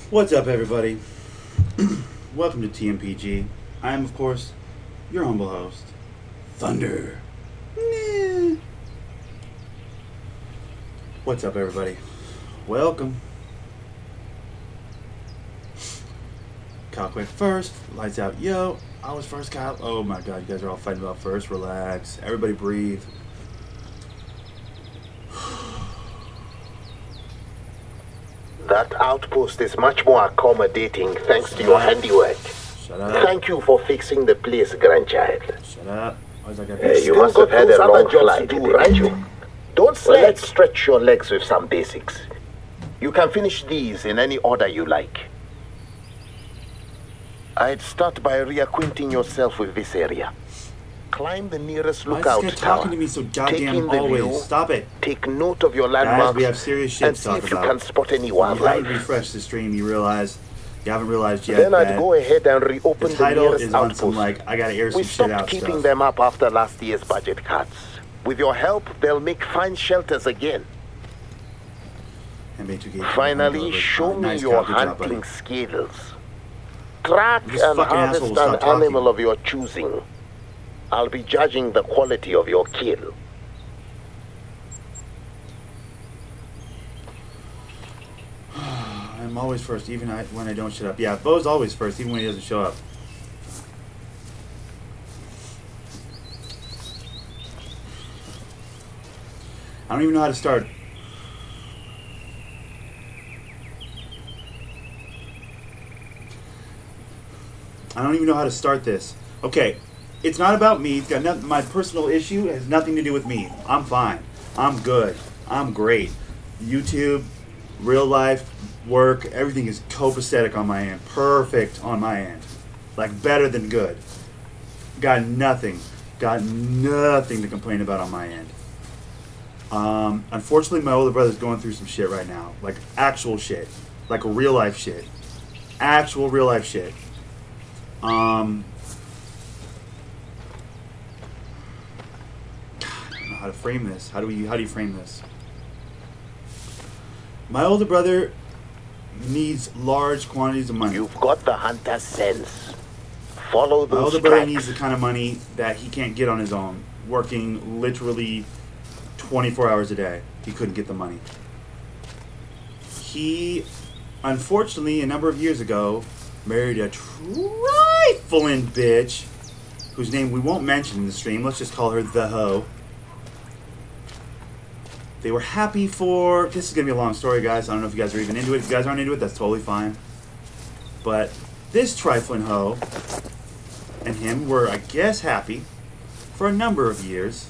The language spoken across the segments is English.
What's up, everybody? Welcome to TMPG. I am, of course, your humble host, Thunder. Meh. What's up, everybody? Welcome. Kyle Quick first. Lights out. Yo, I was first, Kyle. Oh my god, you guys are all fighting about first. Relax. Everybody breathe. That outpost is much more accommodating thanks to your handiwork. Shut up. Thank you for fixing the place, grandchild. Shut up. Why's that guy You must have had a long flight, didn't you? Don't slay. Let's stretch your legs with some basics. You can finish these in any order you like. I'd start by reacquainting yourself with this area. Climb the nearest lookout Why is this guy tower. talking to me so Take goddamn in the always? view. Stop it. Take note of your Guys, landmarks we have serious shit and to see talk if you about. can spot any If you haven't wildlife. refreshed the stream, you haven't realized yet Then I'd that go ahead and reopen the the title nearest is on outpost. some, like, I gotta air some We shit stopped out keeping stuff. them up after last year's budget cuts. With your help, they'll make fine shelters again. MA2K Finally, show me nice your Kyle, good job, buddy. hunting skills. Track This and fucking harvest asshole will an stop talking. animal of your choosing. I'll be judging the quality of your kill. I'm always first, even when I don't shut up. Yeah, Bo's always first, even when he doesn't show up. I don't even know how to start. I don't even know how to start this. Okay, it's not about me. It's got nothing. My personal issue has nothing to do with me. I'm fine. I'm good. I'm great. YouTube, real life, work, everything is copacetic on my end. Perfect on my end. Like better than good. Got nothing to complain about on my end. Unfortunately, my older brother's going through some shit right now. Like actual shit. Like real life shit. Actual real life shit. God, I don't know how to frame this. How do you frame this? My older brother needs large quantities of money. You've got the hunter's sense. Follow My those older brother tracks. needs the kind of money that he can't get on his own, working literally 24 hours a day. He couldn't get the money. He, unfortunately, a number of years ago, married a trifling bitch, whose name we won't mention in the stream. Let's just call her the hoe. They were happy for... This is going to be a long story, guys. I don't know if you guys are even into it. If you guys aren't into it, that's totally fine. But this trifling hoe and him were, I guess, happy for a number of years.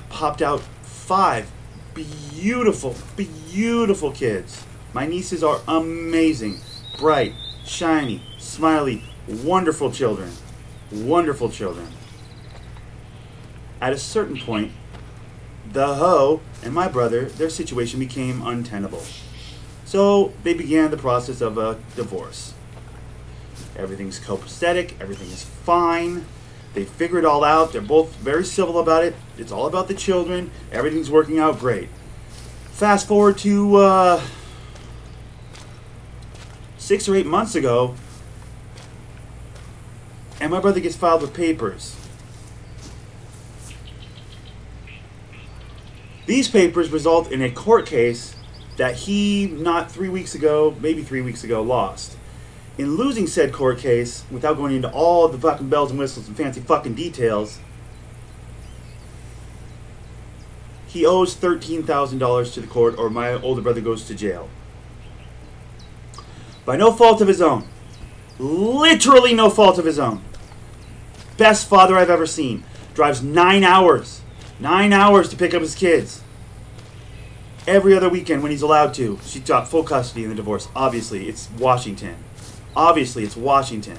Popped out 5 beautiful, beautiful kids. My nieces are amazing. Bright, shiny, smiley, wonderful children. Wonderful children. At a certain point, the hoe and my brother, their situation became untenable. So they began the process of a divorce. Everything's copacetic, everything is fine. They figure it all out. They're both very civil about it. It's all about the children. Everything's working out great. Fast forward to 6 or 8 months ago, and my brother gets filed with papers. These papers result in a court case that he, not 3 weeks ago, maybe 3 weeks ago, lost. In losing said court case, without going into all the fucking bells and whistles and fancy fucking details, he owes $13,000 to the court, or my older brother goes to jail. By no fault of his own. Literally no fault of his own. Best father I've ever seen. Drives 9 hours. 9 hours to pick up his kids. Every other weekend when he's allowed to. She got full custody in the divorce. Obviously, it's Washington. Obviously, it's Washington.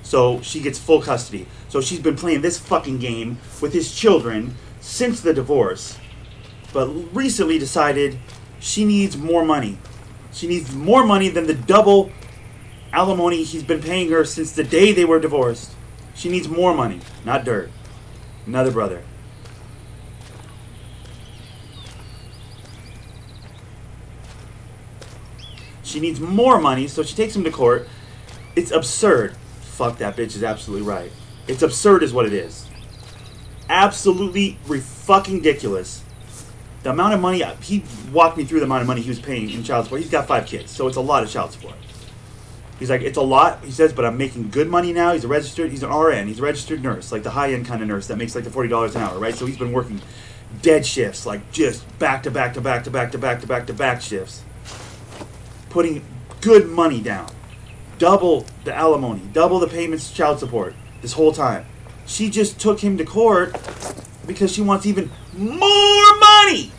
So she gets full custody. So she's been playing this fucking game with his children since the divorce. But recently decided she needs more money. She needs more money than the double alimony he's been paying her since the day they were divorced. She needs more money, not dirt. Another brother. She needs more money, so she takes him to court. It's absurd. Fuck, that bitch is absolutely right. It's absurd is what it is. Absolutely fucking ridiculous. The amount of money, he walked me through the amount of money he was paying in child support. He's got 5 kids, so it's a lot of child support. He's like, it's a lot, he says, but I'm making good money now. He's an RN, he's a registered nurse, like the high-end kind of nurse that makes like the $40 an hour, right? So he's been working dead shifts, like just back-to-back shifts. Putting good money down. Double the alimony, double the payments to child support this whole time. She just took him to court because she wants even more money.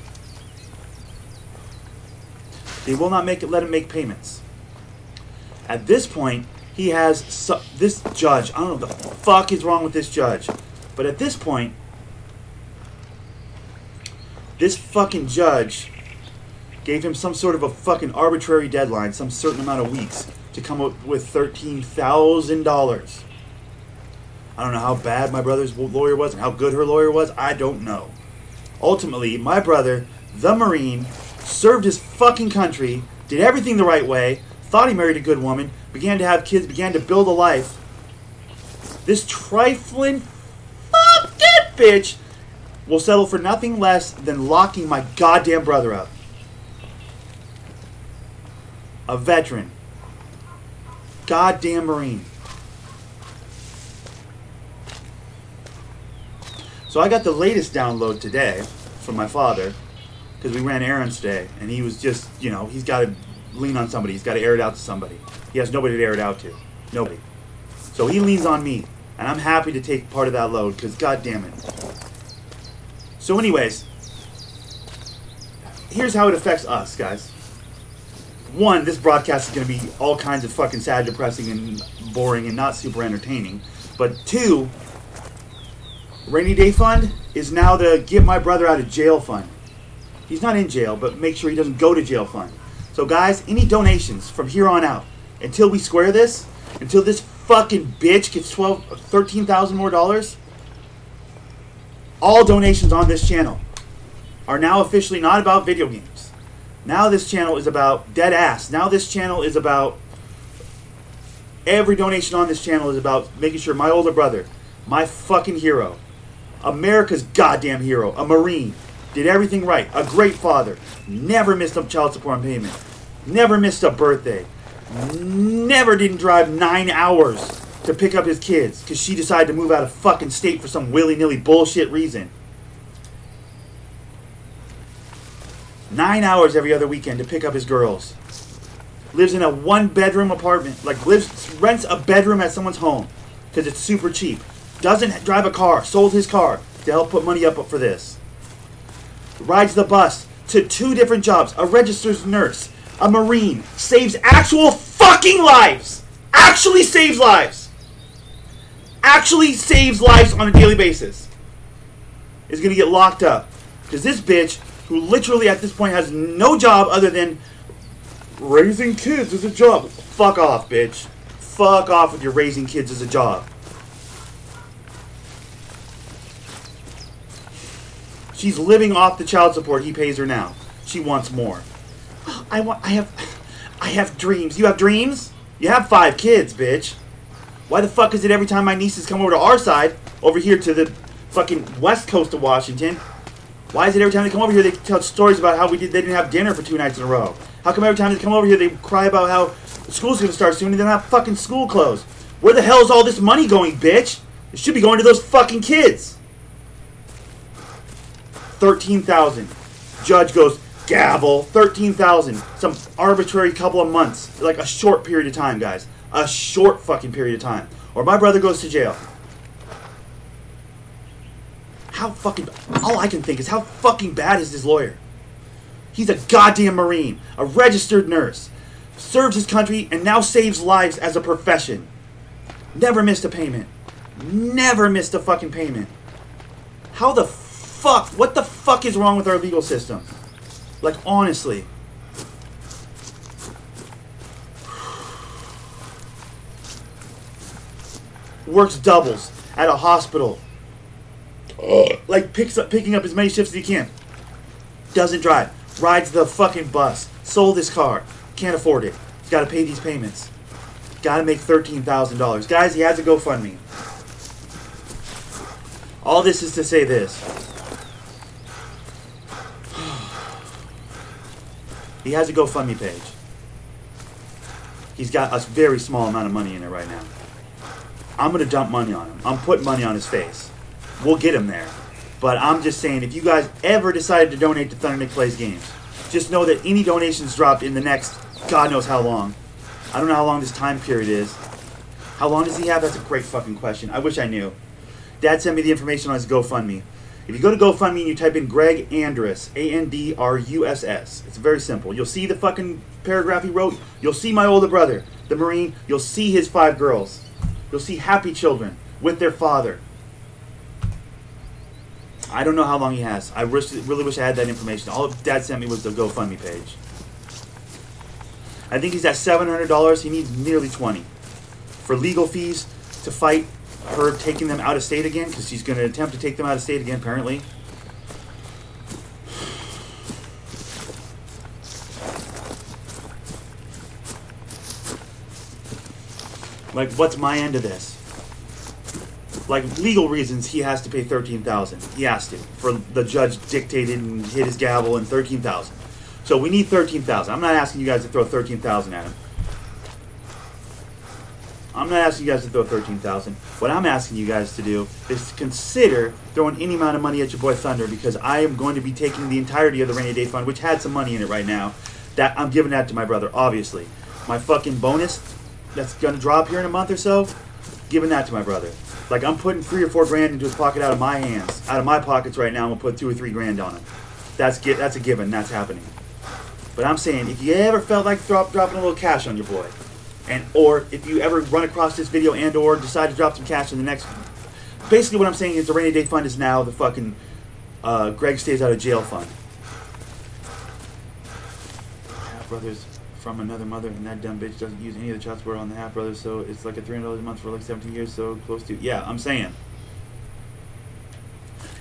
They will not let him make payments. At this point, he has this judge. I don't know what the fuck is wrong with this judge. But at this point, this fucking judge gave him some sort of a fucking arbitrary deadline, some certain amount of weeks, to come up with $13,000. I don't know how bad my brother's lawyer was and how good her lawyer was. I don't know. Ultimately, my brother, the Marine, served his fucking country, did everything the right way, thought he married a good woman, began to have kids, began to build a life. This trifling fucking bitch will settle for nothing less than locking my goddamn brother up. A veteran. Goddamn Marine. So I got the latest download today from my father, because we ran errands today, and he was just, you know, he's got to lean on somebody. He's got to air it out to somebody. He has nobody to air it out to. Nobody. So he leans on me, and I'm happy to take part of that load, because god damn it. So anyways, here's how it affects us, guys. One, this broadcast is going to be all kinds of fucking sad, depressing, and boring, and not super entertaining. But two, Rainy Day Fund is now the get my brother out of jail fund. He's not in jail, but make sure he doesn't go to jail fund. So guys, any donations from here on out, until we square this, until this fucking bitch gets $13,000 more dollars, all donations on this channel are now officially not about video games. Now this channel is about dead ass. Now this channel is about, every donation on this channel is about making sure my older brother, my fucking hero, America's goddamn hero, a Marine, did everything right, a great father, never missed a child support payment, never missed a birthday, never didn't drive 9 hours to pick up his kids because she decided to move out of fucking state for some willy-nilly bullshit reason. 9 hours every other weekend to pick up his girls. Lives in a 1-bedroom apartment, like rents a bedroom at someone's home because it's super cheap. Doesn't drive a car, sold his car to help put money up for this. Rides the bus to 2 different jobs, a registered nurse, a Marine, saves actual fucking lives. Actually saves lives. Actually saves lives on a daily basis. Is going to get locked up. Because this bitch, who literally at this point has no job other than raising kids as a job. Fuck off, bitch. Fuck off with your raising kids as a job. She's living off the child support he pays her now. She wants more. I have dreams. You have dreams? You have 5 kids, bitch. Why the fuck is it every time my nieces come over to our side, over here to the fucking west coast of Washington, why is it every time they come over here they tell stories about how they didn't have dinner for 2 nights in a row? How come every time they come over here they cry about how school's gonna start soon and they don't have fucking school clothes? Where the hell is all this money going, bitch? It should be going to those fucking kids. $13,000. Judge goes, gavel, $13,000. Some arbitrary couple of months. Like a short period of time, guys. A short fucking period of time. Or my brother goes to jail. How fucking... All I can think is how fucking bad is this lawyer? He's a goddamn Marine. A registered nurse. Serves his country and now saves lives as a profession. Never missed a payment. Never missed a fucking payment. How the fuck? What the fuck is wrong with our legal system? Like, honestly. Works doubles at a hospital. Like, picking up as many shifts as he can. Doesn't drive. Rides the fucking bus. Sold his car. Can't afford it. He's got to pay these payments. Got to make $13,000. Guys, he has a GoFundMe. All this is to say this. He has a GoFundMe page. He's got a very small amount of money in it right now. I'm going to dump money on him. I'm putting money on his face. We'll get him there. But I'm just saying, if you guys ever decided to donate to Thunder Nick Plays Games, just know that any donations dropped in the next God knows how long. I don't know how long this time period is. How long does he have? That's a great fucking question. I wish I knew. Dad sent me the information on his GoFundMe. If you go to GoFundMe and you type in Greg Andruss, A-N-D-R-U-S-S, it's very simple. You'll see the fucking paragraph he wrote. You'll see my older brother, the Marine. You'll see his 5 girls. You'll see happy children with their father. I don't know how long he has. I really wish I had that information. All Dad sent me was the GoFundMe page. I think he's at $700. He needs nearly $20 for legal fees to fight her taking them out of state again, because she's going to attempt to take them out of state again, apparently. Like, what's my end of this? Like, legal reasons, he has to pay $13,000. He has to. For the judge dictated and hit his gavel and $13,000. So we need $13,000. I'm not asking you guys to throw $13,000 at him. I'm not asking you guys to throw $13,000. What I'm asking you guys to do is to consider throwing any amount of money at your boy Thunder, because I am going to be taking the entirety of the rainy day fund, which had some money in it right now, that I'm giving that to my brother, obviously. My fucking bonus that's going to drop here in a month or so, giving that to my brother. Like, I'm putting $3 or $4 grand into his pocket out of my hands. Out of my pockets right now, I'm going to put $2 or $3 grand on him. That's a given. That's happening. But I'm saying, if you ever felt like dropping a little cash on your boy, or if you ever run across this video and or decide to drop some cash in the next... Basically what I'm saying is the rainy day fund is now the fucking Greg stays out of jail fund. Half brothers from another mother, and that dumb bitch doesn't use any of the child support on the half brothers, so it's like a $300 a month for like 17 years, so close to... Yeah, I'm saying.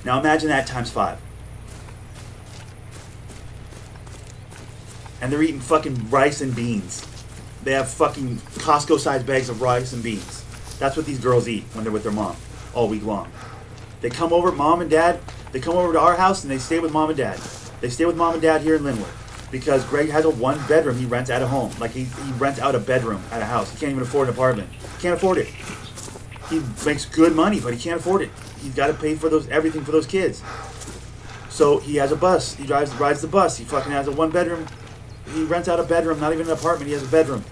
Now imagine that times 5. And they're eating fucking rice and beans. They have fucking Costco-sized bags of rice and beans. That's what these girls eat when they're with their mom all week long. They come over, mom and dad, they come over to our house and they stay with mom and dad. They stay with mom and dad here in Linwood. Because Greg has a 1-bedroom he rents at a home. Like, he rents out a bedroom at a house. He can't even afford an apartment. He can't afford it. He makes good money, but he can't afford it. He's got to pay for everything for those kids. So he has a bus. He rides the bus. He fucking has a 1-bedroom. He rents out a bedroom, not even an apartment. He has a bedroom.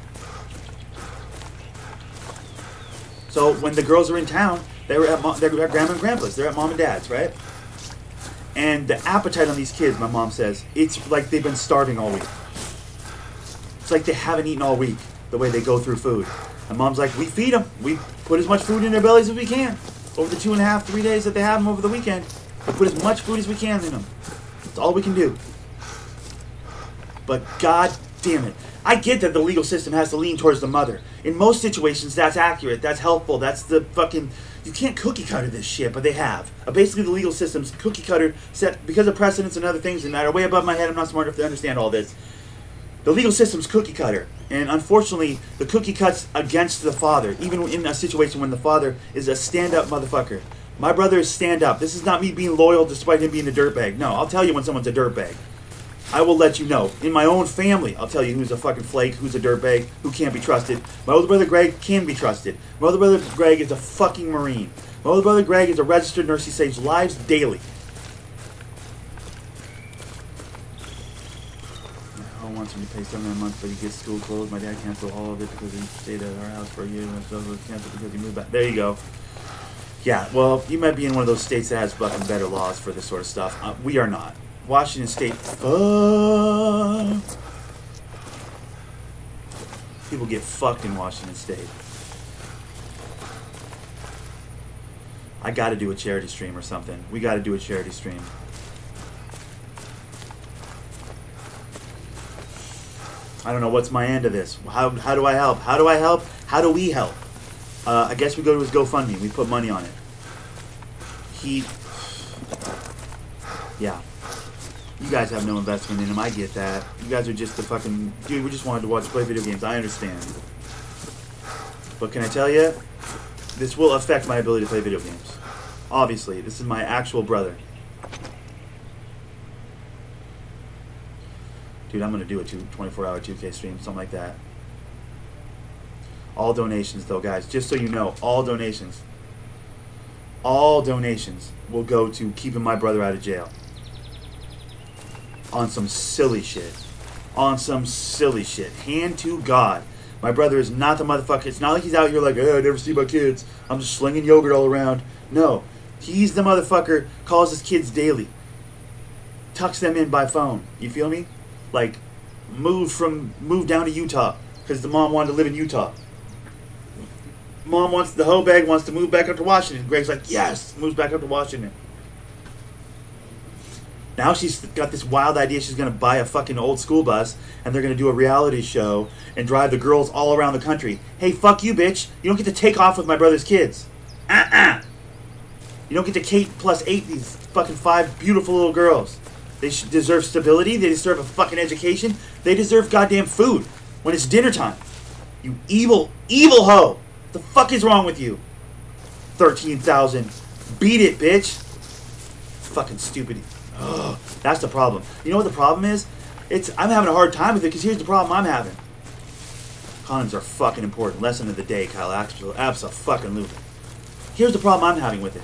So when the girls are in town, they're at grandma and grandpa's. They're at mom and dad's, right? And the appetite on these kids, my mom says, it's like they've been starving all week. It's like they haven't eaten all week, the way they go through food. And mom's like, we feed them. We put as much food in their bellies as we can. Over the 2.5, 3 days that they have them over the weekend, we put as much food as we can in them. That's all we can do. But god damn it. I get that the legal system has to lean towards the mother. In most situations, that's accurate. That's helpful. That's the fucking... You can't cookie cutter this shit, but they have. Basically, the legal system's cookie cutter set because of precedents and other things that are way above my head. I'm not smart enough to understand all this. The legal system's cookie cutter. And unfortunately, the cookie cuts against the father, even in a situation when the father is a stand-up motherfucker. My brother is stand-up. This is not me being loyal despite him being a dirtbag. No, I'll tell you when someone's a dirtbag. I will let you know. In my own family, I'll tell you who's a fucking flake, who's a dirtbag, who can't be trusted. My older brother Greg can be trusted. My older brother Greg is a fucking Marine. My older brother Greg is a registered nurse. He saves lives daily. My home wants me to pay $700 a month, but he gets school closed. My dad canceled all of it because he stayed at our house for a year, and so it was canceled because he moved back. There you go. Yeah, well, you might be in one of those states that has fucking better laws for this sort of stuff. We are not. Washington State, people get fucked in Washington State. I gotta do a charity stream or something. We gotta do a charity stream. I don't know what's my end of this. How do I help? How do I help? How do we help? I guess we go to his GoFundMe. We put money on it. Yeah. You guys have no investment in him. I get that. You guys are just the fucking... Dude, we just wanted to play video games. I understand. But can I tell you? This will affect my ability to play video games. Obviously. This is my actual brother. Dude, I'm going to do a 24-hour 2K stream. Something like that. All donations, though, guys. Just so you know. All donations. All donations will go to keeping my brother out of jail. On some silly shit. On some silly shit. Hand to God. My brother is not the motherfucker. It's not like he's out here like, hey, I never see my kids. I'm just slinging yogurt all around. No. He's the motherfucker, calls his kids daily. Tucks them in by phone. You feel me? Like, moved down to Utah. Because the mom wanted to live in Utah. Mom wants, the hoe bag wants to move back up to Washington. Greg's like, yes, moves back up to Washington. Now she's got this wild idea she's going to buy a fucking old school bus and they're going to do a reality show and drive the girls all around the country. Hey, fuck you, bitch. You don't get to take off with my brother's kids. You don't get to Kate plus 8 these fucking 5 beautiful little girls. They deserve stability. They deserve a fucking education. They deserve goddamn food when it's dinner time. You evil, evil hoe. The fuck is wrong with you? 13,000. Beat it, bitch. Fucking stupid. Ugh, that's the problem. You know what the problem is? I'm having a hard time with it because here's the problem I'm having. Condoms are fucking important. Lesson of the day, Kyle. Abso-fucking-lutely. Here's the problem I'm having with it.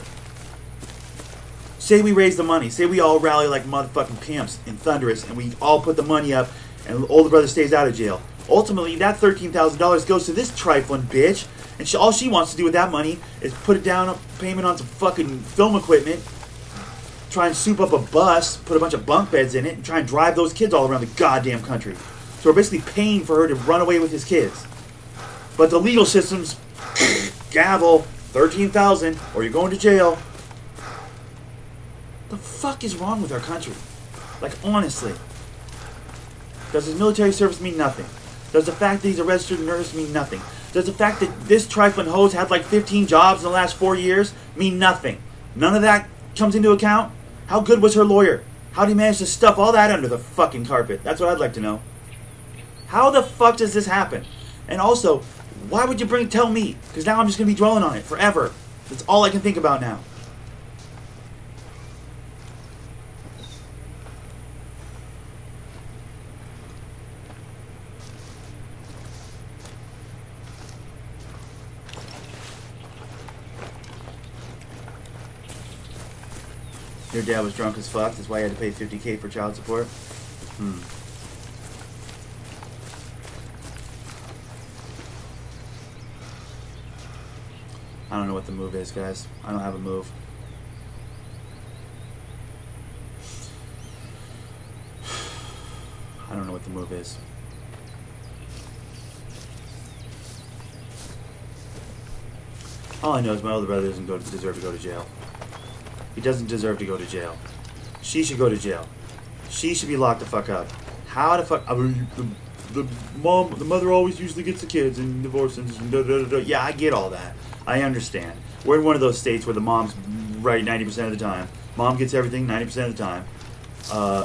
Say we raise the money. Say we all rally like motherfucking pimps in Thunderous and we all put the money up and older brother stays out of jail. Ultimately, that $13,000 goes to this trifling bitch and all she wants to do with that money is put it down a payment on some fucking film equipment, try and soup up a bus, put a bunch of bunk beds in it, and try and drive those kids all around the goddamn country. So we're basically paying for her to run away with his kids. But the legal system's gavel, 13,000, or you're going to jail. The fuck is wrong with our country? Like, honestly. Does his military service mean nothing? Does the fact that he's a registered nurse mean nothing? Does the fact that this trifling host had like 15 jobs in the last 4 years mean nothing? None of that comes into account? How good was her lawyer? How did he manage to stuff all that under the fucking carpet? That's what I'd like to know. How the fuck does this happen? And also, why would you tell me? Because now I'm just going to be dwelling on it forever. That's all I can think about now. Your dad was drunk as fuck. That's why you had to pay $50K for child support. I don't know what the move is, guys. I don't have a move. I don't know what the move is. All I know is my older brother doesn't deserve to go to jail. He doesn't deserve to go to jail. She should go to jail. She should be locked the fuck up. How the fuck? I mean, the mother always usually gets the kids and divorces and da da da da. Yeah, I get all that. I understand. We're in one of those states where the mom's right 90% of the time. Mom gets everything 90% of the time.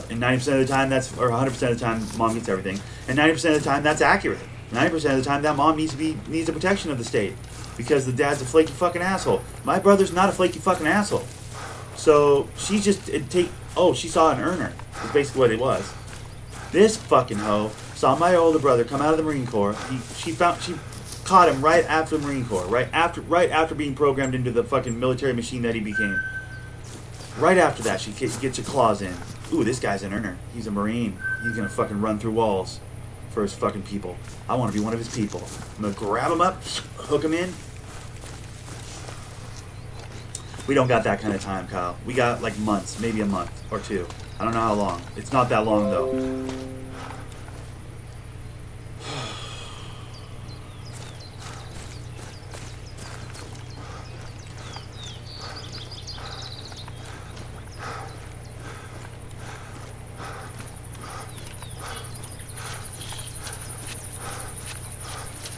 And 90% of the time, or 100% of the time, mom gets everything. And 90% of the time, that's accurate. 90% of the time, that mom needs the protection of the state because the dad's a flaky fucking asshole. My brother's not a flaky fucking asshole. So she just she saw an earner. That's basically what it was. This fucking hoe saw my older brother come out of the Marine Corps. She caught him right after the Marine Corps, right after being programmed into the fucking military machine that he became. Right after that, she gets your claws in. Ooh, this guy's an earner. He's a Marine. He's gonna fucking run through walls for his fucking people. I want to be one of his people. I'm gonna grab him up, hook him in. We don't got that kind of time, Kyle. We got like months, maybe a month or two. I don't know how long. It's not that long, though.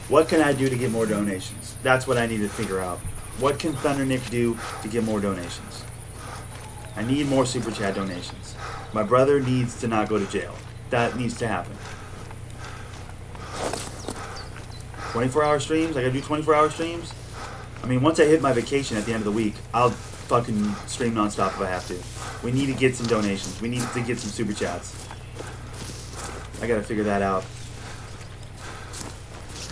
What can I do to get more donations? That's what I need to figure out. What can Thunder Nick do to get more donations? I need more Super Chat donations. My brother needs to not go to jail. That needs to happen. 24-hour streams? I gotta do 24-hour streams? I mean, once I hit my vacation at the end of the week, I'll fucking stream nonstop if I have to. We need to get some donations. We need to get some super chats. I gotta figure that out.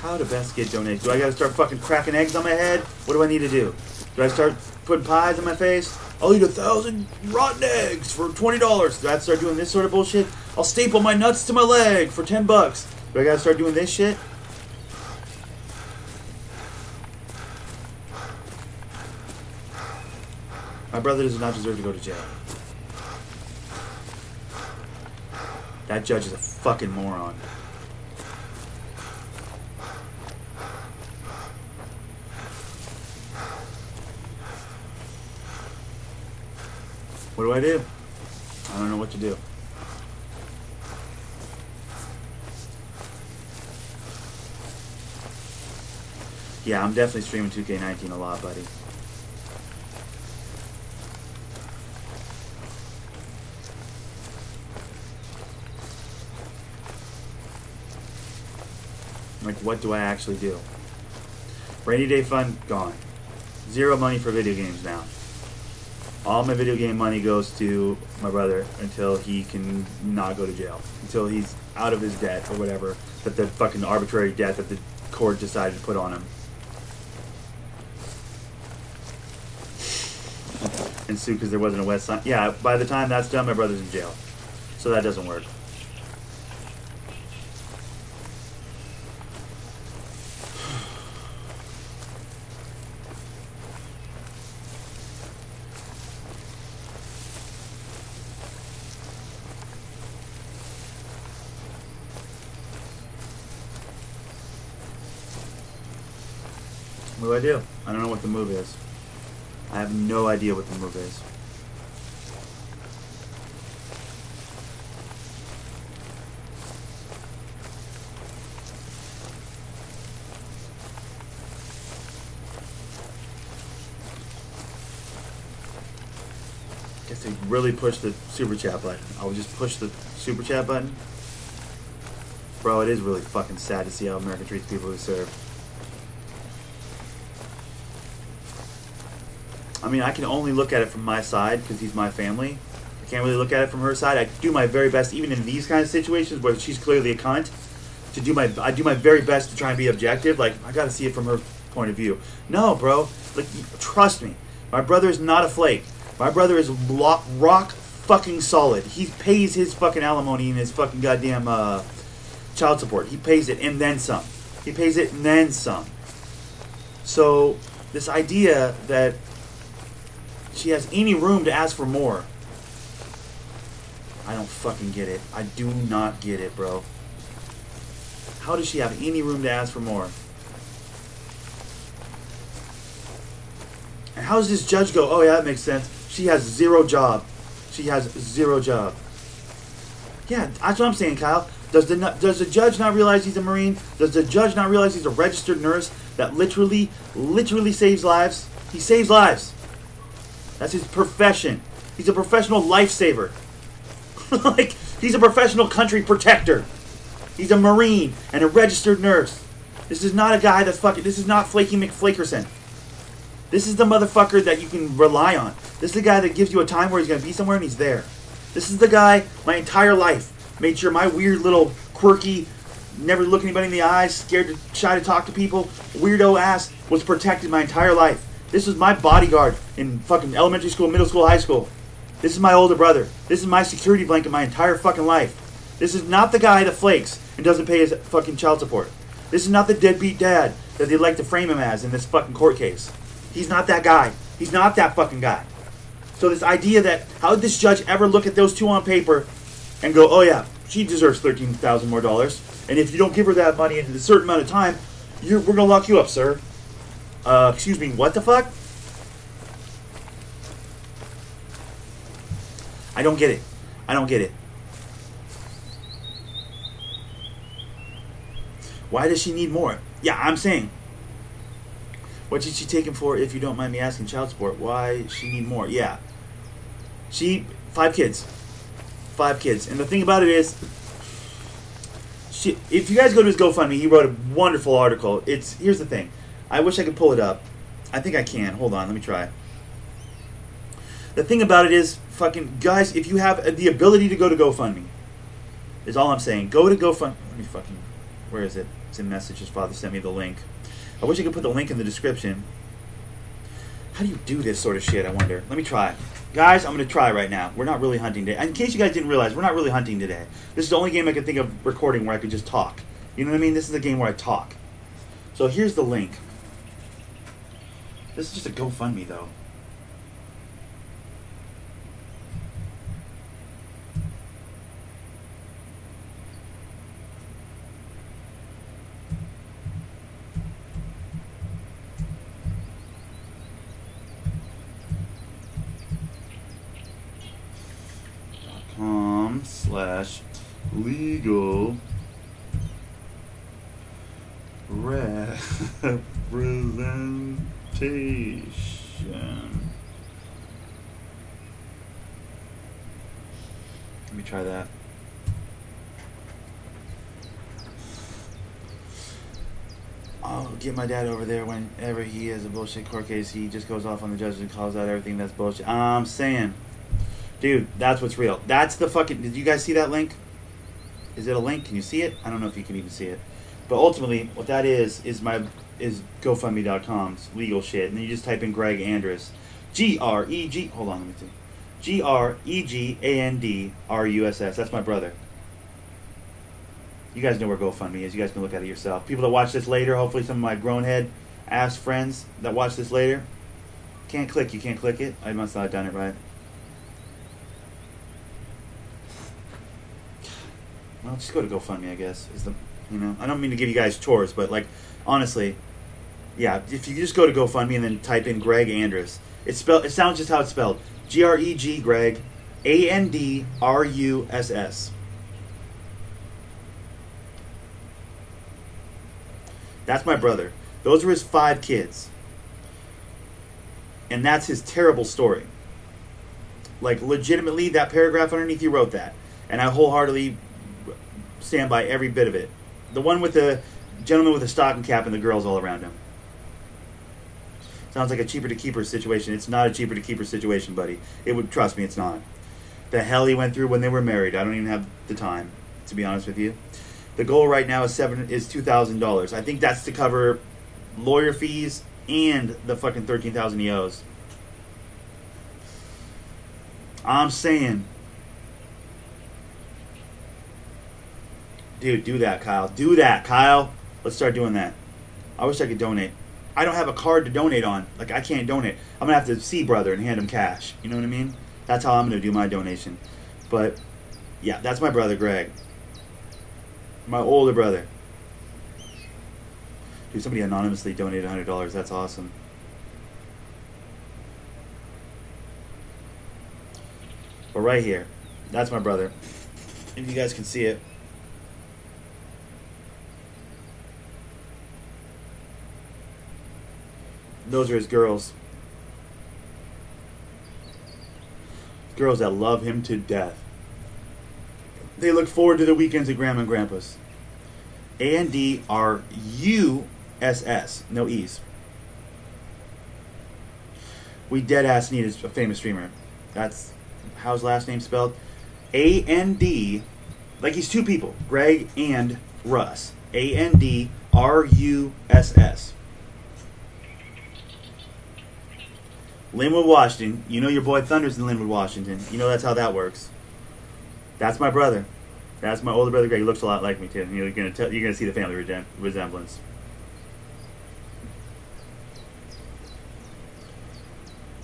How to best get donations? Do I gotta start fucking cracking eggs on my head? What do I need to do? Do I start putting pies in my face? I'll eat 1,000 rotten eggs for $20. Do I have to start doing this sort of bullshit? I'll staple my nuts to my leg for $10. Do I gotta start doing this shit? My brother does not deserve to go to jail. That judge is a fucking moron. What do I do? I don't know what to do. Yeah, I'm definitely streaming 2K19 a lot, buddy. Like, what do I actually do? Rainy day fund, gone. Zero money for video games now. All my video game money goes to my brother until he can not go to jail. Until he's out of his debt or whatever. That the fucking arbitrary debt that the court decided to put on him. And sue because there wasn't a West Side. Yeah, by the time that's done, my brother's in jail. So that doesn't work. What do I do? I don't know what the move is. I have no idea what the move is. Guess they really push the super chat button. I'll just push the super chat button. Bro, it is really fucking sad to see how America treats people who serve. I mean, I can only look at it from my side because he's my family. I can't really look at it from her side. I do my very best, even in these kind of situations where she's clearly a cunt, I do my very best to try and be objective. Like, I gotta see it from her point of view. No, bro. Like, trust me. My brother is not a flake. My brother is rock fucking solid. He pays his fucking alimony and his fucking goddamn child support. He pays it and then some. He pays it and then some. So, this idea that she has any room to ask for more, I don't fucking get it. I do not get it, bro. How does she have any room to ask for more? And how does this judge go, oh yeah, that makes sense. She has zero job. She has zero job. Yeah, that's what I'm saying, Kyle. Does the judge not realize he's a Marine? Does the judge not realize he's a registered nurse that literally saves lives? He saves lives. That's his profession. He's a professional lifesaver. Like, he's a professional country protector. He's a Marine and a registered nurse. This is not a guy that's fucking... This is not Flaky McFlakerson. This is the motherfucker that you can rely on. This is the guy that gives you a time where he's going to be somewhere and he's there. This is the guy my entire life made sure my weird little quirky, never look anybody in the eyes, scared, shy to talk to people, weirdo ass was protected my entire life. This was my bodyguard in fucking elementary school, middle school, high school. This is my older brother. This is my security blanket my entire fucking life. This is not the guy that flakes and doesn't pay his fucking child support. This is not the deadbeat dad that they'd like to frame him as in this fucking court case. He's not that guy. He's not that fucking guy. So this idea that, how did this judge ever look at those two on paper and go, oh yeah, she deserves $13,000 more, and if you don't give her that money in a certain amount of time, we're going to lock you up, sir. Excuse me, what the fuck? I don't get it. I don't get it. Why does she need more? Yeah, I'm saying. What did she take him for, if you don't mind me asking, child support? Why she need more? Yeah. 5 kids. 5 kids. And the thing about it is, if you guys go to his GoFundMe, he wrote a wonderful article. Here's the thing. I wish I could pull it up. I think I can. Hold on, let me try. The thing about it is, fucking guys, if you have the ability to go to GoFundMe, is all I'm saying. Go to GoFundMe. Let me fucking, where is it? It's in messages. Father sent me the link. I wish I could put the link in the description. How do you do this sort of shit, I wonder? Let me try. Guys, I'm going to try right now. We're not really hunting today. In case you guys didn't realize, we're not really hunting today. This is the only game I can think of recording where I could just talk. You know what I mean? This is a game where I talk. So here's the link. This is just a GoFundMe, though. .com/legal representation. Let me try that. I'll get my dad over there whenever he has a bullshit court case. He just goes off on the judge and calls out everything that's bullshit. I'm saying, dude, that's what's real. That's the fucking... Did you guys see that link? Is it a link? Can you see it? I don't know if you can even see it. But ultimately, what that is GoFundMe.com's legal shit. And then you just type in Greg Andrus. G-R-E-G... Hold on, let me see. G-R-E-G-A-N-D-R-U-S-S. That's my brother. You guys know where GoFundMe is. You guys can look at it yourself. People that watch this later, hopefully some of my grown head ass friends that watch this later. Can't click. You can't click it. I must not have done it right. Well, just go to GoFundMe, I guess. I don't mean to give you guys chores, but like, honestly, yeah. If you just go to GoFundMe and then type in Greg Andrus, it sounds just how it's spelled. G-R-E-G, Greg, A-N-D-R-U-S-S. That's my brother. Those are his 5 kids, and that's his terrible story. Like, legitimately, that paragraph underneath, he wrote that, and I wholeheartedly stand by every bit of it. The one with the gentleman with a stocking cap and the girls all around him. Sounds like a cheaper to keeper situation. It's not a cheaper to keeper situation, buddy. Trust me, it's not. The hell he went through when they were married. I don't even have the time, to be honest with you. The goal right now is $2,000. I think that's to cover lawyer fees and the fucking $13,000 he owes. I'm saying, dude, do that, Kyle. Do that, Kyle. Let's start doing that. I wish I could donate. I don't have a card to donate on. Like, I can't donate. I'm going to have to see brother and hand him cash. You know what I mean? That's how I'm going to do my donation. But, yeah, that's my brother, Greg. My older brother. Dude, somebody anonymously donated $100. That's awesome. But right here, that's my brother. If you guys can see it. Those are his girls. Girls that love him to death. They look forward to the weekends at Grandma and Grandpa's. A-N-D-R-U-S-S. No E's. We dead-ass need a famous streamer. That's how's his last name spelled? A-N-D, like he's 2 people. Greg and Russ. A-N-D-R-U-S-S. Linwood, Washington. You know your boy Thunder's in Linwood, Washington. You know that's how that works. That's my brother. That's my older brother Greg. He looks a lot like me too. You're gonna see the family resemblance.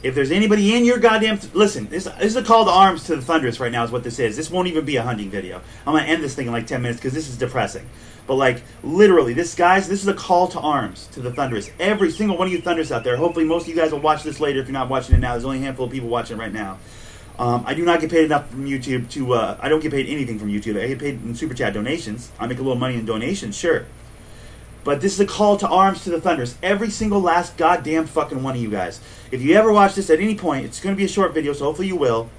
If there's anybody in your goddamn... Listen, this is a call to arms to the Thunderous right now is what this is. This won't even be a hunting video. I'm going to end this thing in like 10 minutes because this is depressing. But like, literally, this is a call to arms to the Thunderous. Every single one of you Thunderous out there, hopefully most of you guys will watch this later if you're not watching it now. There's only a handful of people watching it right now. I do not get paid enough from YouTube to... I don't get paid anything from YouTube. I get paid in Super Chat donations. I make a little money in donations, sure. But this is a call to arms to the Thunderous. Every single last goddamn fucking one of you guys. If you ever watch this at any point, it's going to be a short video, so hopefully you will.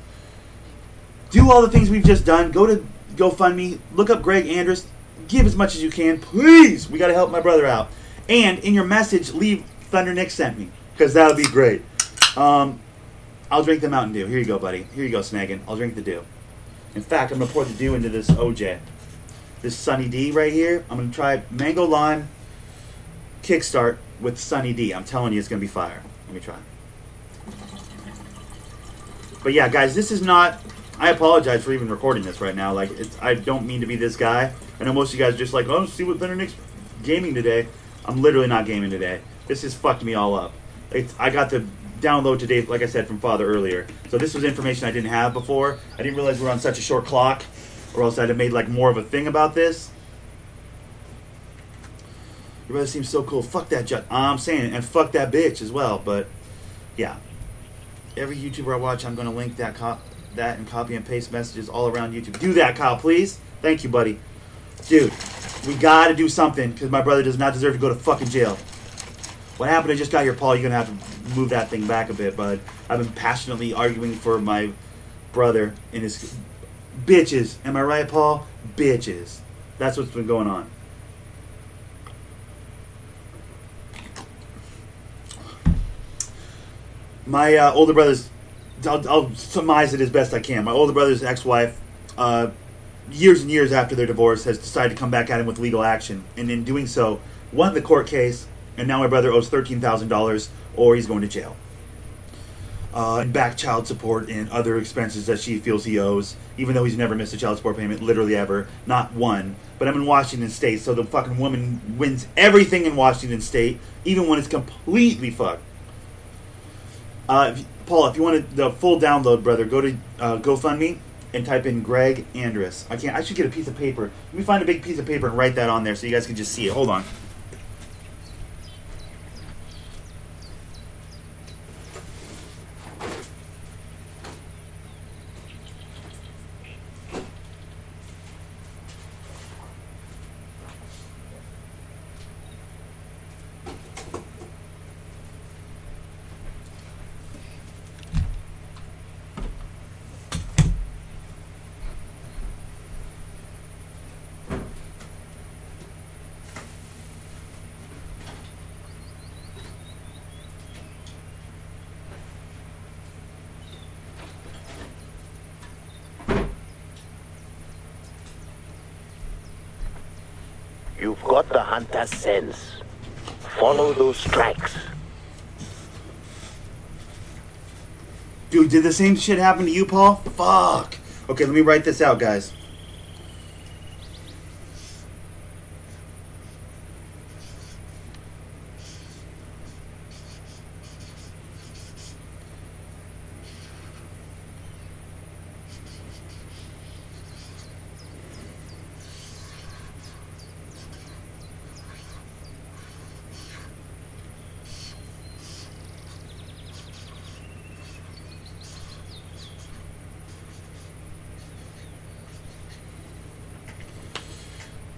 Do all the things we've just done. Go to GoFundMe. Look up Greg Andrus. Give as much as you can. Please. We got to help my brother out. And in your message, leave Thunder Nick sent me. Because that would be great. I'll drink the Mountain Dew. Here you go, buddy. Here you go, Snaggin. I'll drink the Dew. In fact, I'm going to pour the Dew into this OJ. This Sunny D right here. I'm going to try Mango Lime Kickstart with Sunny D. I'm telling you, it's going to be fire. Let me try. But yeah, guys, this is not... I apologize for even recording this right now. Like, I don't mean to be this guy. I know most of you guys are just like, oh, see what Thunder Nick's gaming today. I'm literally not gaming today. This has fucked me all up. I got the download today, like I said, from Father earlier. So this was information I didn't have before. I didn't realize we were on such a short clock, or else I'd have made like more of a thing about this. Your brother seems so cool. Fuck that judge. I'm saying it, and fuck that bitch as well. But yeah, every YouTuber I watch, I'm going to link that and copy and paste messages all around YouTube. Do that, Kyle, please. Thank you, buddy. Dude, we got to do something because my brother does not deserve to go to fucking jail. What happened? I just got here, Paul. You're going to have to move that thing back a bit, bud. I've been passionately arguing for my brother and his bitches. Am I right, Paul? Bitches. That's what's been going on. My older brother's, I'll surmise it as best I can. My older brother's ex-wife, years and years after their divorce, has decided to come back at him with legal action. And in doing so, won the court case. And now my brother owes $13,000 or he's going to jail. And back child support and other expenses that she feels he owes, even though he's never missed a child support payment, literally ever. Not one. But I'm in Washington State, so the fucking woman wins everything in Washington State, even when it's completely fucked. Paul, if you want the full download, brother, go to GoFundMe and type in Greg Andrus. I should get a piece of paper. Let me find a big piece of paper and write that on there so you guys can just see it. Hold on. You've got the hunter's sense. Follow those tracks. Dude, did the same shit happen to you, Paul? Fuck. Okay, let me write this out, guys.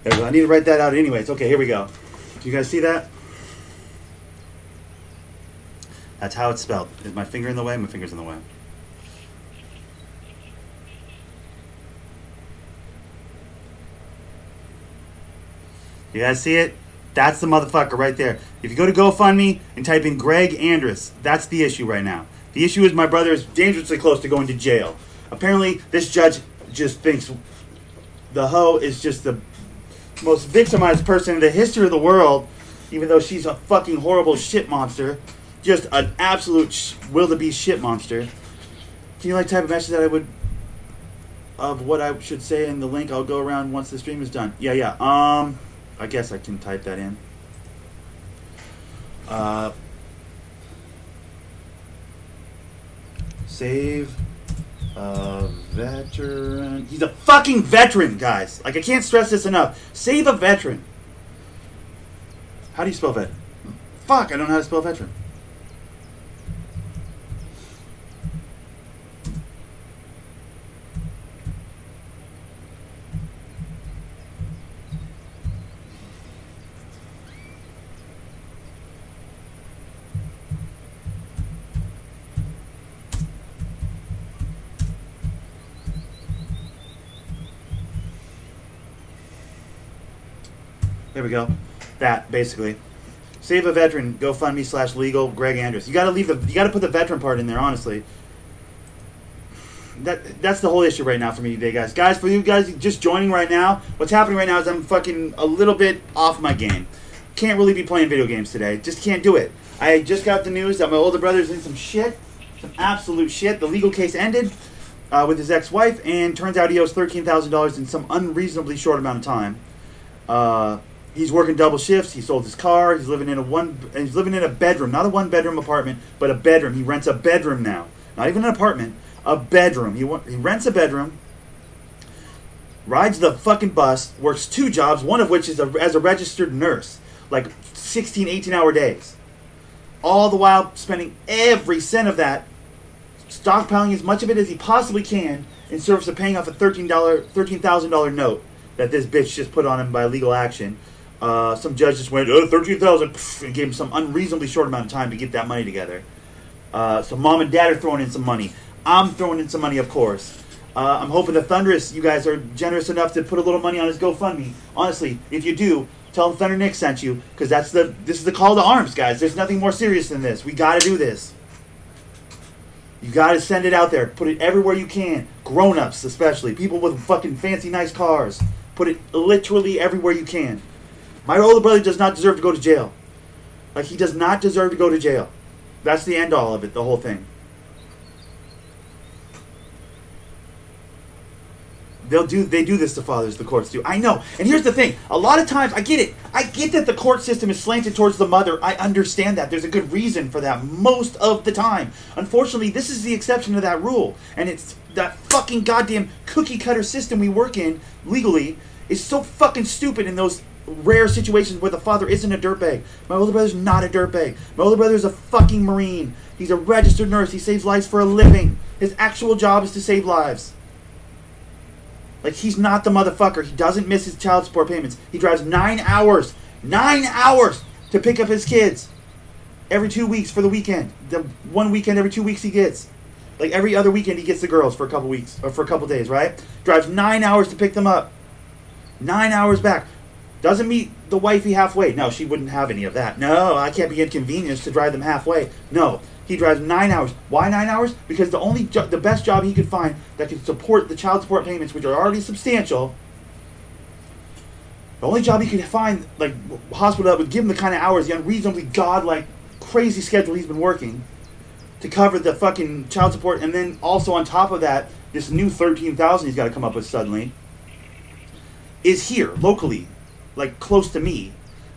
There we go. I need to write that out anyways. Okay, here we go. Do you guys see that? That's how it's spelled. Is my finger in the way? My finger's in the way. You guys see it? That's the motherfucker right there. If you go to GoFundMe and type in Greg Andrus, that's the issue right now. The issue is my brother is dangerously close to going to jail. Apparently, this judge just thinks the hoe is just the most victimized person in the history of the world, even though she's a fucking horrible shit monster. Just an absolute wildebeest shit monster. Can you type a message that I would of what I should say in the link? I'll go around once the stream is done. Yeah. I guess I can type that in. Save a veteran. He's a fucking veteran, guys. Like, I can't stress this enough. Save a veteran. How do you spell vet? Fuck, I don't know how to spell veteran. There we go. That, basically. Save a Veteran, GoFundMe/legal, Greg Andrews. You gotta put the veteran part in there, honestly. That's the whole issue right now for me today, guys. Guys, for you guys just joining right now, what's happening right now is I'm fucking a little bit off my game. Can't really be playing video games today. Just can't do it. I just got the news that my older brother's in some shit. Some absolute shit. The legal case ended with his ex-wife, and turns out he owes $13,000 in some unreasonably short amount of time. He's working double shifts. He sold his car. He's living in a bedroom, not a one-bedroom apartment, but a bedroom. He rents a bedroom now, not even an apartment, a bedroom. He rents a bedroom, rides the fucking bus, works 2 jobs, one of which is as a registered nurse, like 16, 18-hour days. All the while spending every cent of that, stockpiling as much of it as he possibly can in service of paying off a $13,000 note that this bitch just put on him by legal action. Some judge just went, $13,000, and gave him some unreasonably short amount of time to get that money together. So mom and dad are throwing in some money. I'm throwing in some money, of course. I'm hoping the Thunderous, you guys are generous enough to put a little money on his GoFundMe. Honestly, if you do, tell him Thunder Nick sent you, because this is the call to arms, guys. There's nothing more serious than this. We got to do this. You got to send it out there. Put it everywhere you can. Grown-ups, especially. People with fucking fancy, nice cars. Put it literally everywhere you can. My older brother does not deserve to go to jail. Like, he does not deserve to go to jail. That's the end all of it, the whole thing. They do this to fathers, the courts do. I know. And here's the thing. A lot of times, I get it. I get that the court system is slanted towards the mother. I understand that. There's a good reason for that most of the time. Unfortunately, this is the exception to that rule. And it's that fucking goddamn cookie-cutter system we work in, legally, is so fucking stupid in those rare situations where the father isn't a dirtbag. My older brother's not a dirtbag. My older brother's a fucking Marine. He's a registered nurse. He saves lives for a living. His actual job is to save lives. Like, he's not the motherfucker. He doesn't miss his child support payments. He drives 9 hours. 9 hours to pick up his kids. Every 2 weeks for the weekend. The one weekend every 2 weeks he gets. Like, every other weekend he gets the girls for a couple weeks. Or for a couple days, right? Drives 9 hours to pick them up. 9 hours back. Doesn't meet the wifey halfway. No, she wouldn't have any of that. No, I can't be inconvenienced to drive them halfway. No. He drives 9 hours. Why 9 hours? Because the best job he could find that could support the child support payments, which are already substantial, the only job he could find, like, hospital that would give him the kind of hours, the unreasonably godlike, crazy schedule he's been working to cover the fucking child support, and then also on top of that, this new $13,000 he's got to come up with suddenly, is here, locally, like, close to me.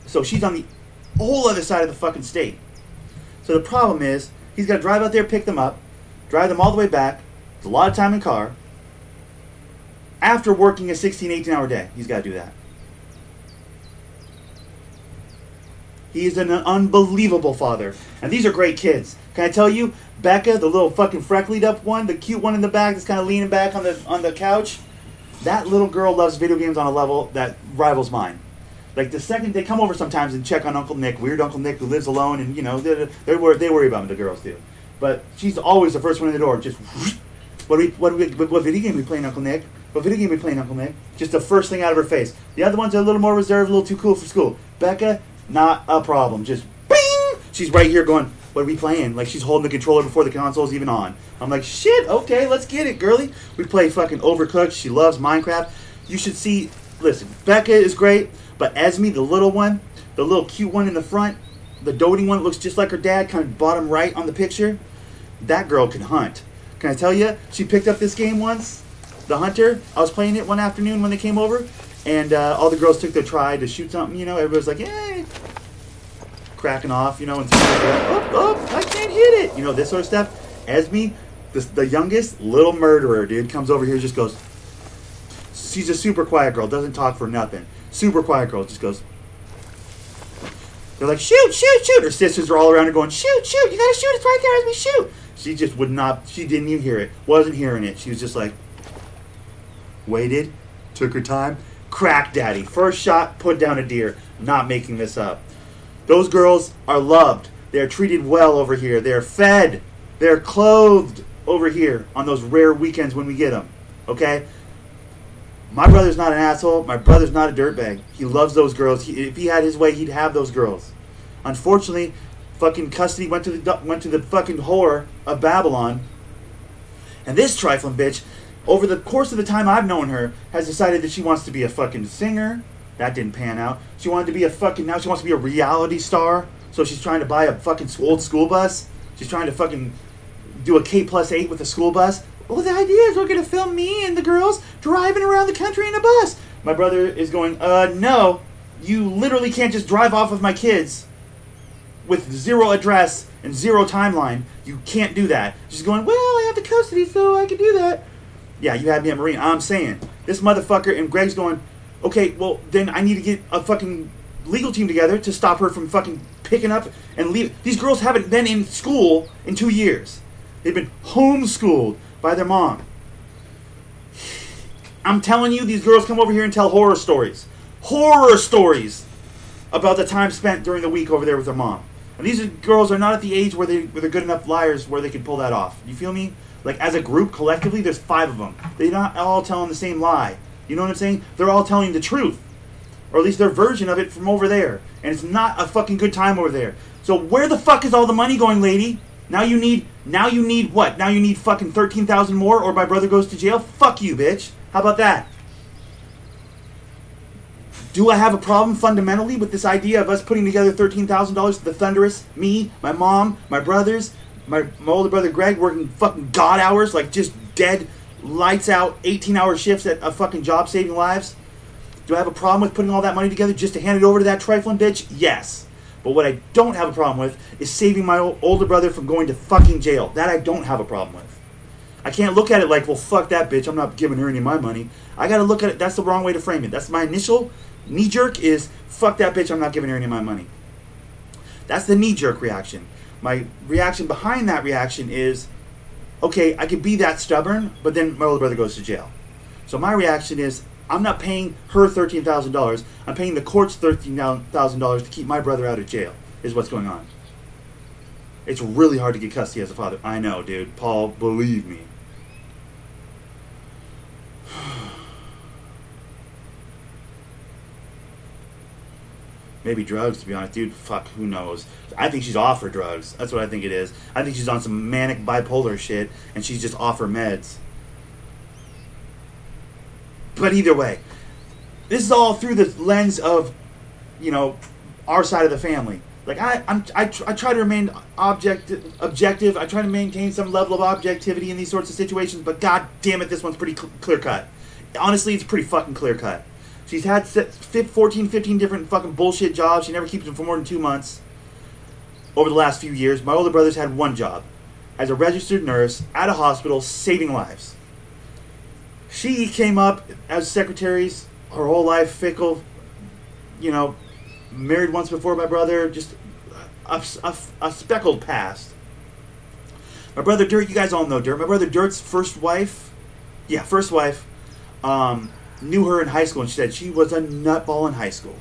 So she's on the whole other side of the fucking state. So the problem is, he's got to drive out there, pick them up, drive them all the way back. It's a lot of time in car. After working a 16, 18-hour day, he's got to do that. He is an unbelievable father. And these are great kids. Can I tell you, Becca, the little fucking freckled up one, the cute one in the back that's kind of leaning back on the couch, that little girl loves video games on a level that rivals mine. Like, the second they come over sometimes and check on Uncle Nick, weird Uncle Nick who lives alone, and, you know, they worry about him, the girls do. But she's always the first one in the door, just, what video game are we playing, Uncle Nick? What video game are we playing, Uncle Nick? Just the first thing out of her face. The other ones are a little more reserved, a little too cool for school. Becca, not a problem. Just, bing! She's right here going, what are we playing? Like, she's holding the controller before the console's even on. I'm like, shit, okay, let's get it, girly. We play fucking Overcooked. She loves Minecraft. You should see, listen, Becca is great. But Esme, the little one, the little cute one in the front, the doting one that looks just like her dad, kind of bottom right on the picture, that girl can hunt. Can I tell you? She picked up this game once, The Hunter. I was playing it one afternoon when they came over, and all the girls took their try to shoot something, you know. Everybody's like, yay! Cracking off, you know, and stuff like that. Oh, I can't hit it! You know, this sort of stuff. Esme, the youngest, little murderer, dude, comes over here, just goes, she's a super quiet girl, doesn't talk for nothing. Super quiet girl, just goes. They're like, shoot, shoot, shoot. Her sisters are all around her going, shoot, shoot. You gotta shoot. It's right there. Esme, shoot. She just would not. She didn't even hear it. Wasn't hearing it. She was just like, waited, took her time. Crack daddy. First shot, put down a deer. Not making this up. Those girls are loved. They're treated well over here. They're fed. They're clothed over here on those rare weekends when we get them. Okay? My brother's not an asshole. My brother's not a dirtbag. He loves those girls. If he had his way, he'd have those girls. Unfortunately, fucking custody went to the fucking whore of Babylon. And this trifling bitch, over the course of the time I've known her, has decided that she wants to be a fucking singer. That didn't pan out. She wanted to be now she wants to be a reality star. So she's trying to buy a fucking old school bus. She's trying to fucking do a K+8 with a school bus. Well, the idea is we're going to film me and the girls driving around the country in a bus. My brother is going, no. You literally can't just drive off with my kids with zero address and zero timeline. You can't do that. She's going, well, I have the custody, so I can do that. Yeah, you had me at Marine. I'm saying, this motherfucker, and Greg's going, okay, well, then I need to get a fucking legal team together to stop her from fucking picking up and leave. These girls haven't been in school in 2 years. They've been homeschooled by their mom. I'm telling you, these girls come over here and tell horror stories. Horror stories about the time spent during the week over there with their mom. And these girls are not at the age where they're good enough liars where they can pull that off. You feel me? Like, as a group, collectively, there's 5 of them. They're not all telling the same lie. You know what I'm saying? They're all telling the truth. Or at least their version of it from over there. And it's not a fucking good time over there. So where the fuck is all the money going, lady? Now you need what? Now you need fucking 13,000 more or my brother goes to jail? Fuck you, bitch. How about that? Do I have a problem fundamentally with this idea of us putting together $13,000? The Thunderous, me, my mom, my brothers, my older brother Greg working fucking god hours, like just dead, lights out, 18-hour shifts at a fucking job saving lives? Do I have a problem with putting all that money together just to hand it over to that trifling bitch? Yes. But what I don't have a problem with is saving my older brother from going to fucking jail. That I don't have a problem with. I can't look at it like, well, fuck that bitch, I'm not giving her any of my money. I gotta look at it, that's the wrong way to frame it. That's my initial knee-jerk is, fuck that bitch, I'm not giving her any of my money. That's the knee-jerk reaction. My reaction behind that reaction is, okay, I could be that stubborn, but then my older brother goes to jail. So my reaction is, I'm not paying her $13,000. I'm paying the courts $13,000 to keep my brother out of jail, is what's going on. It's really hard to get custody as a father. I know, dude. Paul, believe me. Maybe drugs, to be honest. Dude, fuck, who knows? I think she's off her drugs. That's what I think it is. I think she's on some manic bipolar shit, and she's just off her meds. But either way, this is all through the lens of, you know, our side of the family. Like, I try to remain objective. I try to maintain some level of objectivity in these sorts of situations, but god damn it, this one's pretty clear-cut. Honestly, it's pretty fucking clear-cut. She's had 14, 15 different fucking bullshit jobs. She never keeps them for more than 2 months over the last few years. My older brother's had one job as a registered nurse at a hospital saving lives. She came up as secretaries her whole life, fickle, you know, married once before my brother, just a speckled past. My brother Dirt, you guys all know Dirt. My brother Dirt's first wife, knew her in high school, and she said she was a nutball in high school,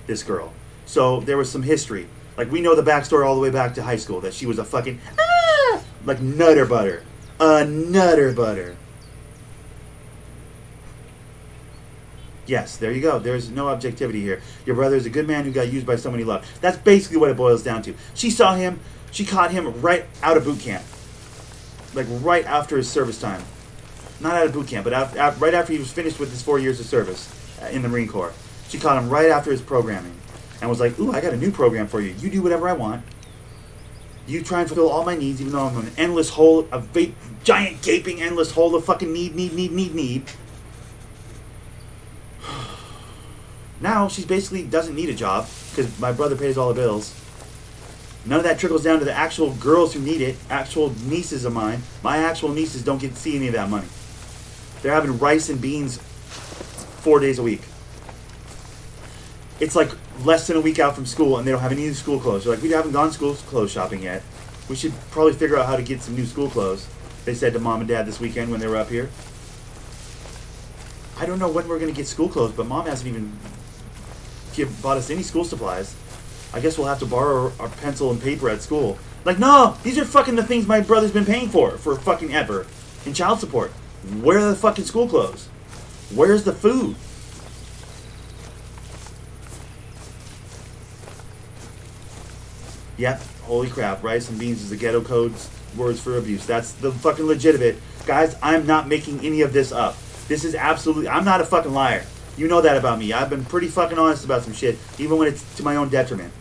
this girl. So there was some history. Like, we know the backstory all the way back to high school, that she was a fucking, like nutter butter. A nutter butter. Yes, there you go. There's no objectivity here. Your brother is a good man who got used by someone he loved. That's basically what it boils down to. She saw him, she caught him right out of boot camp. Like, right after his service time. Not out of boot camp, but right after he was finished with his 4 years of service in the Marine Corps. She caught him right after his programming. And was like, ooh, I got a new program for you. You do whatever I want. You try and fulfill all my needs, even though I'm an endless hole, a giant gaping endless hole of fucking need. Now, she basically doesn't need a job, because my brother pays all the bills. None of that trickles down to the actual girls who need it, actual nieces of mine. My actual nieces don't get to see any of that money. They're having rice and beans 4 days a week. It's like less than a week out from school, and they don't have any new school clothes. They're like, we haven't gone school clothes shopping yet. We should probably figure out how to get some new school clothes, they said to Mom and Dad this weekend when they were up here. I don't know when we're going to get school clothes, but Mom hasn't even bought us any school supplies. I guess we'll have to borrow our pencil and paper at school. Like, no, these are fucking the things my brother's been paying for fucking ever. In child support. Where are the fucking school clothes? Where's the food? Yep, holy crap. Rice and beans is the ghetto code's words for abuse. That's the fucking legitimate. Guys, I'm not making any of this up. This is absolutely... I'm not a fucking liar. You know that about me. I've been pretty fucking honest about some shit, even when it's to my own detriment.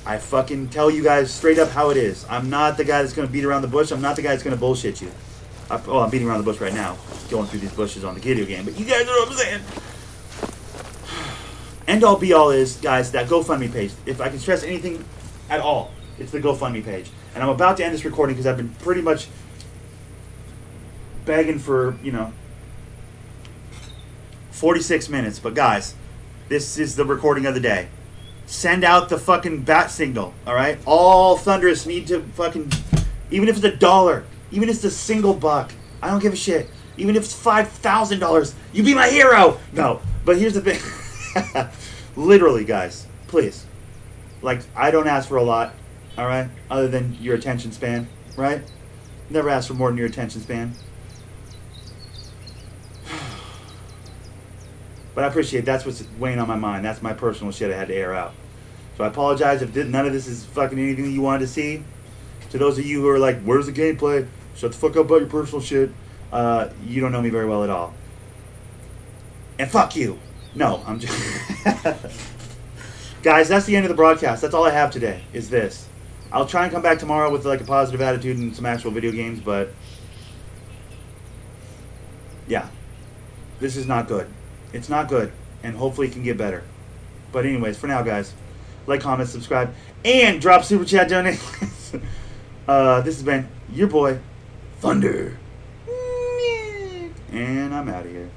I fucking tell you guys straight up how it is. I'm not the guy that's going to beat around the bush. I'm not the guy that's going to bullshit you. I'm beating around the bush right now, going through these bushes on the video game, but you guys know what I'm saying. End all be all is, guys, that GoFundMe page. If I can stress anything at all, it's the GoFundMe page. And I'm about to end this recording because I've been pretty much begging for, 46 minutes. But guys, this is the recording of the day. Send out the fucking bat signal, alright? All Thunderous need to fucking... Even if it's $1, even if it's a single buck, I don't give a shit. Even if it's $5,000, you be my hero! No, but here's the thing. Literally, guys, please. Like, I don't ask for a lot, alright? Other than your attention span, right? Never ask for more than your attention span. But I appreciate that's what's weighing on my mind. That's my personal shit I had to air out. So I apologize if none of this is fucking anything that you wanted to see. To those of you who are like, where's the gameplay? Shut the fuck up about your personal shit. You don't know me very well at all. And fuck you. No, I'm just... Guys, that's the end of the broadcast. That's all I have today, is this. I'll try and come back tomorrow with like a positive attitude and some actual video games, but... Yeah. This is not good. It's not good, and hopefully it can get better. But anyways, for now, guys, like, comment, subscribe, and drop super chat donations. This has been your boy, Thunder. And I'm out of here.